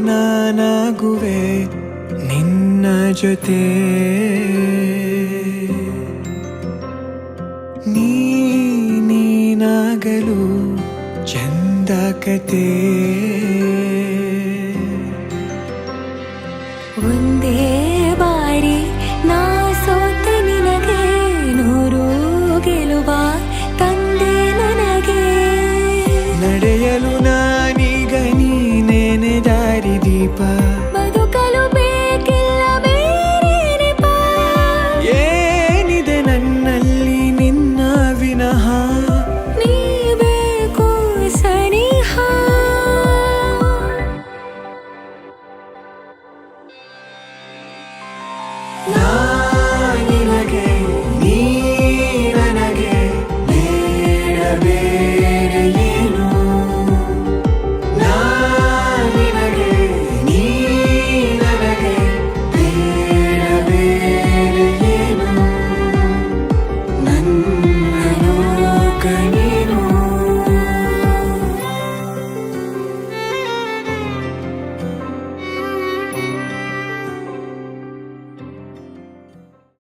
ನಾನಾಗುವೆ ನಿನ್ನ ಜೊತೆ, ನೀನಾಗಲು ಚಂದ ಕತೆ. ಒಂದೇ ಬಾರಿ ನಾ ಸೋತ ನಿನಗೆ ನೂರು ಗೆಲುವ ತಂದೆ ನನಗೆ. ನಡೆಯಲು ನಾನೀಗ ನೀನೇನೆ ದಾರಿ ದೀಪ, ಬದುಕಲು ಬೇಕಿಲ್ಲ ಬೇರೆ ನೆಪ. ಏನಿದೆ ನನ್ನಲ್ಲಿ ನಿನ್ನ ವಿನಃ, ನೀ ಬೇಕು ಸನಿಹ. ನಾ